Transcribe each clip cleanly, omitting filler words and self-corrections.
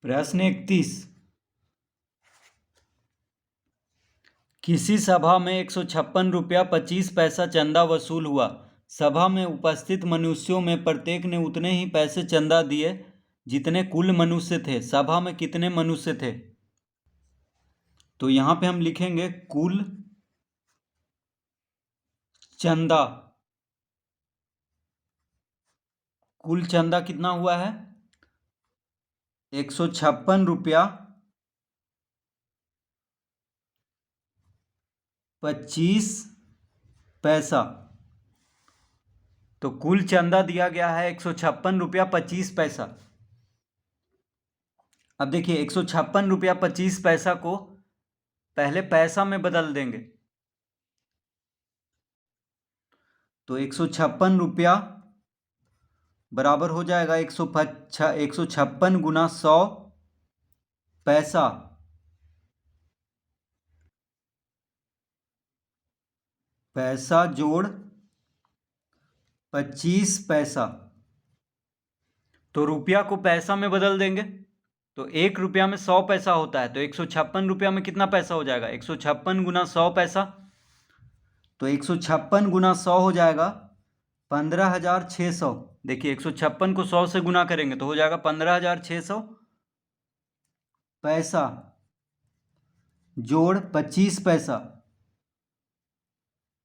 प्रश्न 31। किसी सभा में 156 रुपया 25 पैसा चंदा वसूल हुआ। सभा में उपस्थित मनुष्यों में प्रत्येक ने उतने ही पैसे चंदा दिए जितने कुल मनुष्य थे। सभा में कितने मनुष्य थे? तो यहां पे हम लिखेंगे कुल चंदा। कुल चंदा कितना हुआ है? 156 रुपया 25 पैसा। तो कुल चंदा दिया गया है 156 रुपया 25 पैसा। अब देखिए 156 रुपया 25 पैसा को पहले पैसा में बदल देंगे। तो 156 रुपया बराबर हो जाएगा 156 गुना 100 पैसा। पैसा जोड़ 25 पैसा। तो रुपया को पैसा में बदल देंगे तो 1 रुपया में 100 पैसा होता है। तो 156 रुपया में कितना पैसा हो जाएगा? 156 गुना 100 पैसा। तो 156 गुना 100 हो जाएगा 15,600। देखिए 156 को 100 से गुना करेंगे तो हो जाएगा 15,600 पैसा जोड़ 25 पैसा।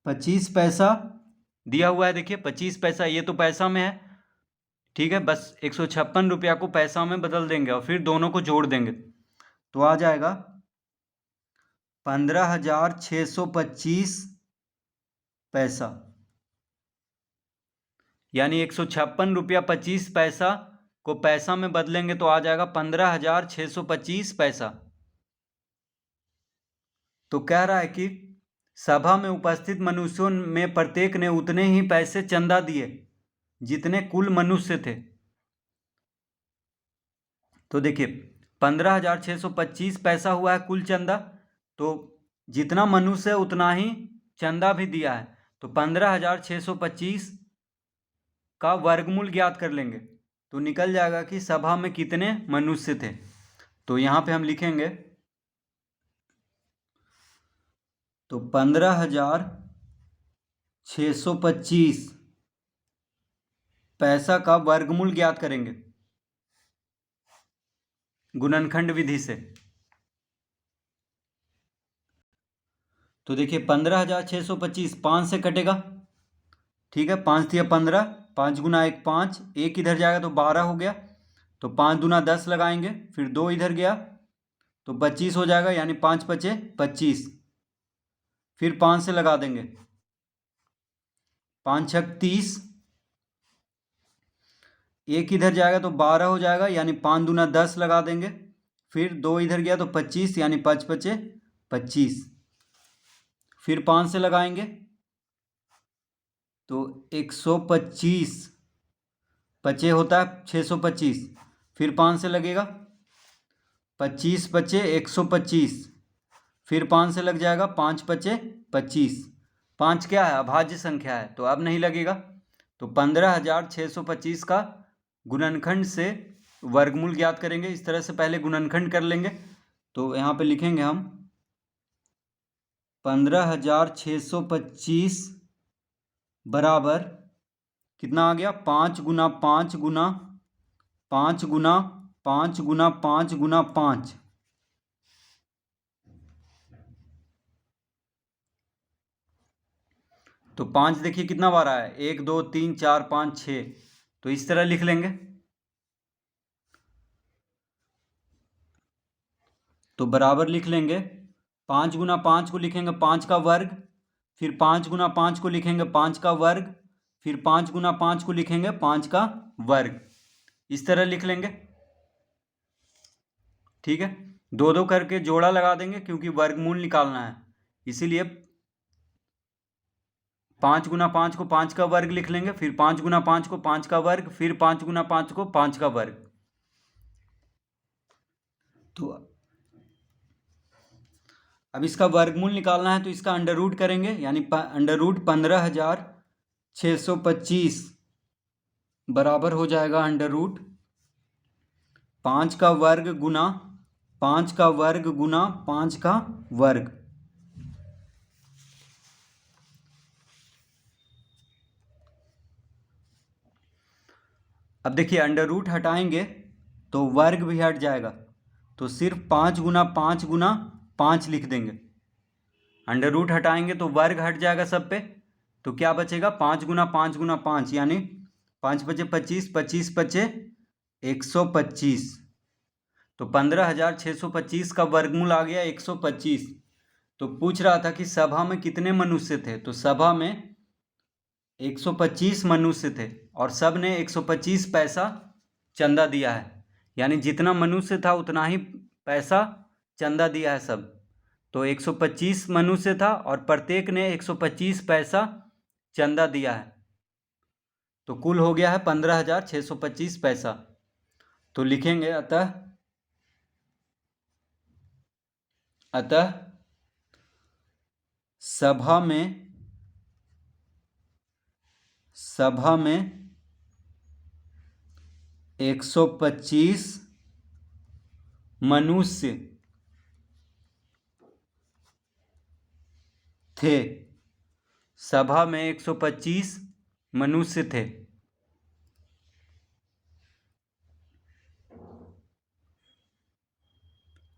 25 पैसा दिया हुआ है, देखिए 25 पैसा, ये तो पैसा में है, ठीक है। बस 156 रुपया को पैसा में बदल देंगे और फिर दोनों को जोड़ देंगे तो आ जाएगा 15,625 पैसा। यानी 156 रुपया 25 पैसा को पैसा में बदलेंगे तो आ जाएगा 15,625 पैसा। तो कह रहा है कि सभा में उपस्थित मनुष्यों में प्रत्येक ने उतने ही पैसे चंदा दिए जितने कुल मनुष्य थे। तो देखिए 15,625 पैसा हुआ है कुल चंदा, तो जितना मनुष्य है उतना ही चंदा भी दिया है। तो 15,625 का वर्गमूल ज्ञात कर लेंगे तो निकल जाएगा कि सभा में कितने मनुष्य थे। तो यहाँ पे हम लिखेंगे तो 15,625 पैसा का वर्गमूल ज्ञात करेंगे गुणनखंड विधि से। तो देखिए 15,625 5 से कटेगा, ठीक है। 5 दिया 15, 5 गुना 1 5, 1 इधर जाएगा तो 12 हो गया। तो 5 दूना 10 लगाएंगे, फिर 2 इधर गया तो 25 हो जाएगा, यानी 5 पचे 25। फिर 5 से लगा देंगे, 5 छक 30, 1 इधर जाएगा तो 12 हो जाएगा, यानी 5 दूना 10 लगा देंगे। फिर 2 इधर गया तो 25, यानी 5 पचे 25। फिर 5 से लगाएंगे तो 125 पचे होता है 625। फिर 5 से लगेगा 25 पचे 125। फिर 5 से लग जाएगा 5 पचे 25। 5 क्या है? अभाज्य संख्या है, तो अब नहीं लगेगा। तो 15,625 का गुणनखंड से वर्गमूल ज्ञात करेंगे। इस तरह से पहले गुणनखंड कर लेंगे। तो यहाँ पे लिखेंगे हम 15,625 बराबर कितना आ गया? 5 गुना 5 गुना 5 गुना 5 गुना 5 गुना 5। तो 5 देखिए कितना बार आया है? 1 2 3 4 5 6। तो इस तरह लिख लेंगे। तो बराबर लिख लेंगे 5 गुना 5 को लिखेंगे 5 का वर्ग, फिर 5 गुना 5 को लिखेंगे 5 का वर्ग, फिर 5 गुना 5 को लिखेंगे 5 का वर्ग। इस तरह लिख लेंगे, ठीक है। 2 2 करके जोड़ा लगा देंगे क्योंकि वर्गमूल निकालना है, इसीलिए 5 गुना 5 को 5 का वर्ग लिख लेंगे, फिर 5 गुना 5 को 5 का वर्ग, फिर 5 गुना 5 को 5 का वर्ग। तो अब इसका वर्गमूल निकालना है तो इसका अंडर रूट करेंगे, यानी अंडर रूट 15,625 बराबर हो जाएगा अंडर रूट 5 का वर्ग गुना 5 का वर्ग गुना 5 का वर्ग। अब देखिए अंडर रूट हटाएंगे तो वर्ग भी हट जाएगा, तो सिर्फ 5 गुना 5 लिख देंगे। अंडर रूट हटाएंगे तो वर्ग हट जाएगा सब पे, तो क्या बचेगा 5 गुना 5 यानी 5 पचे 25, 25 पचे 125। तो 15,625 का वर्गमूल आ गया 125। तो पूछ रहा था कि सभा में कितने मनुष्य थे, तो सभा में 125 मनुष्य थे और सब ने 125 पैसा चंदा दिया है, यानी जितना मनुष्य था उतना ही पैसा चंदा दिया है सब। तो 125 मनुष्य था और प्रत्येक ने 125 पैसा चंदा दिया है, तो कुल हो गया है 15,625 पैसा। तो लिखेंगे अतः सभा में 125 मनुष्य थे। सभा में 125 मनुष्य थे।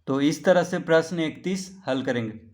तो इस तरह से प्रश्न 31 हल करेंगे।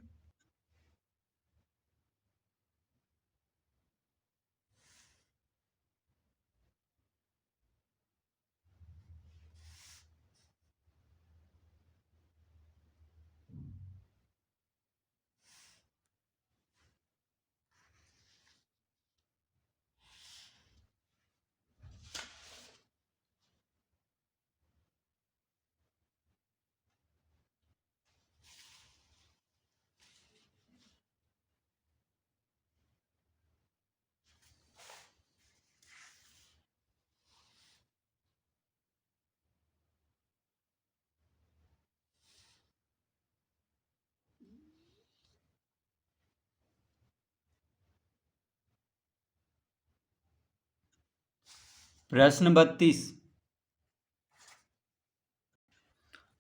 प्रश्न 32।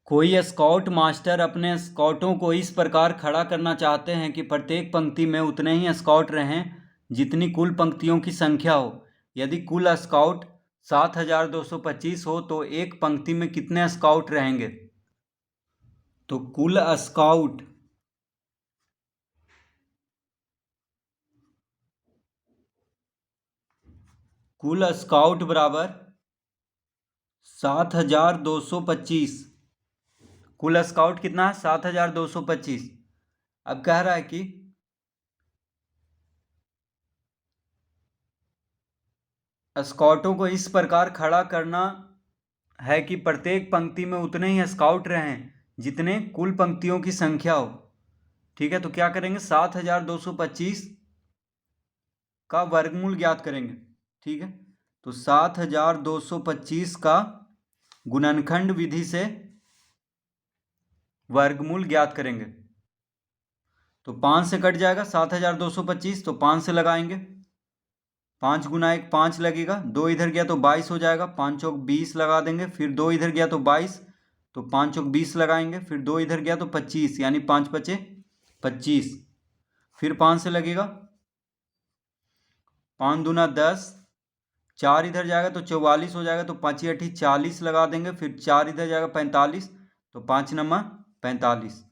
कोई स्काउट मास्टर अपने स्काउटों को इस प्रकार खड़ा करना चाहते हैं कि प्रत्येक पंक्ति में उतने ही स्काउट रहें जितनी कुल पंक्तियों की संख्या हो। यदि कुल स्काउट 7,225 हो तो एक पंक्ति में कितने स्काउट रहेंगे। तो कुल स्काउट बराबर 7,225। कुल स्काउट कितना है 7,225। अब कह रहा है कि स्काउटों को इस प्रकार खड़ा करना है कि प्रत्येक पंक्ति में उतने ही स्काउट रहें जितने कुल पंक्तियों की संख्या हो। ठीक है, तो क्या करेंगे 7,225 का वर्गमूल ज्ञात करेंगे। ठीक है, तो 7,225 का गुणनखंड विधि से वर्गमूल ज्ञात करेंगे। तो 5 से कट जाएगा 7,225, तो 5 से लगाएंगे। 5 गुना 1 5 लगेगा, 2 इधर गया तो 22 हो जाएगा, 5 चौक 20 लगा देंगे, फिर 2 इधर गया तो 22, तो 5 चौक 20 लगाएंगे, फिर 2 इधर गया तो 25 यानी 5 पचे 25, फिर 5 से लगेगा, 5 दूना 10, 4 इधर जाएगा तो 44 हो जाएगा, तो 5 अठी 40 लगा देंगे, फिर 4 इधर जाएगा 45, तो 5 नंबर 45।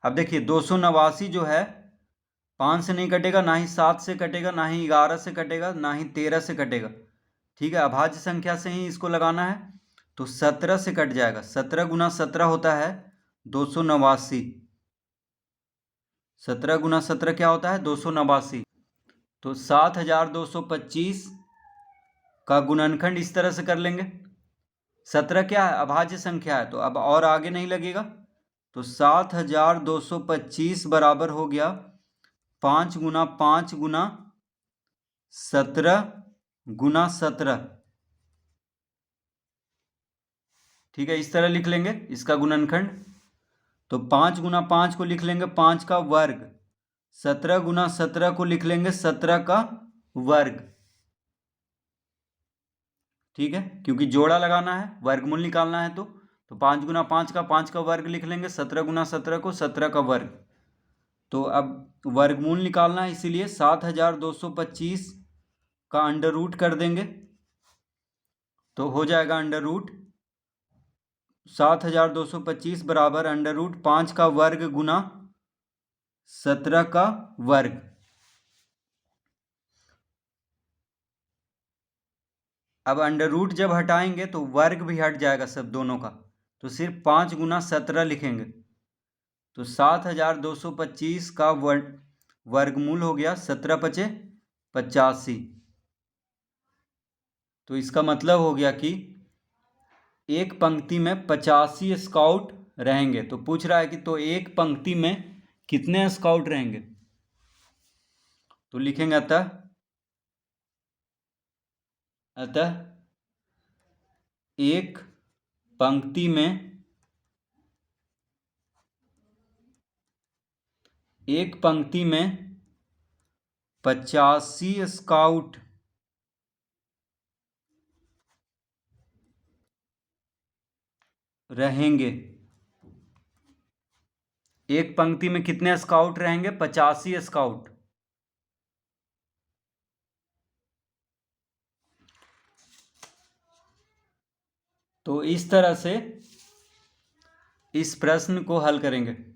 अब देखिए 289 जो है 5 से नहीं कटेगा, ना ही 7 से कटेगा, ना ही 11 से कटेगा, ना ही 13 से कटेगा। ठीक है, अभाज्य संख्या से ही इसको लगाना है, तो 17 से कट जाएगा। 17 गुना 17 होता है 289। 17 गुना 17 क्या होता है 289। तो 7,225 का गुणनखंड इस तरह से कर लेंगे। 17 क्या है अभाज्य संख्या है, तो अब और आगे नहीं लगेगा, तो 7,225 बराबर हो गया 5 गुना 5 गुना 17 गुना 17। ठीक है, इस तरह लिख लेंगे इसका गुणनखंड। तो 5 गुना 5 को लिख लेंगे 5 का वर्ग, 17 गुना 17 को लिख लेंगे 17 का वर्ग। ठीक है, क्योंकि जोड़ा लगाना है, वर्गमूल निकालना है। तो 5 गुना 5 का 5 का वर्ग लिख लेंगे, 17 गुना 17 को 17 का वर्ग। तो अब वर्गमूल निकालना है, इसीलिए 7225 का अंडर रूट कर देंगे। तो हो जाएगा अंडर रूट 7225 बराबर अंडर रूट 5 का वर्ग गुना 17 का वर्ग। अब अंडर रूट जब हटाएंगे तो वर्ग भी हट जाएगा सब दोनों का, तो सिर्फ 5 गुना 17 लिखेंगे। तो 7225 का वर्गमूल हो गया 17 पचे 85। तो इसका मतलब हो गया कि एक पंक्ति में 85 स्काउट रहेंगे। तो पूछ रहा है कि तो एक पंक्ति में कितने स्काउट रहेंगे। तो लिखेंगे अतः एक पंक्ति में 85 स्काउट रहेंगे। एक पंक्ति में कितने स्काउट रहेंगे? 85 स्काउट। तो इस तरह से इस प्रश्न को हल करेंगे।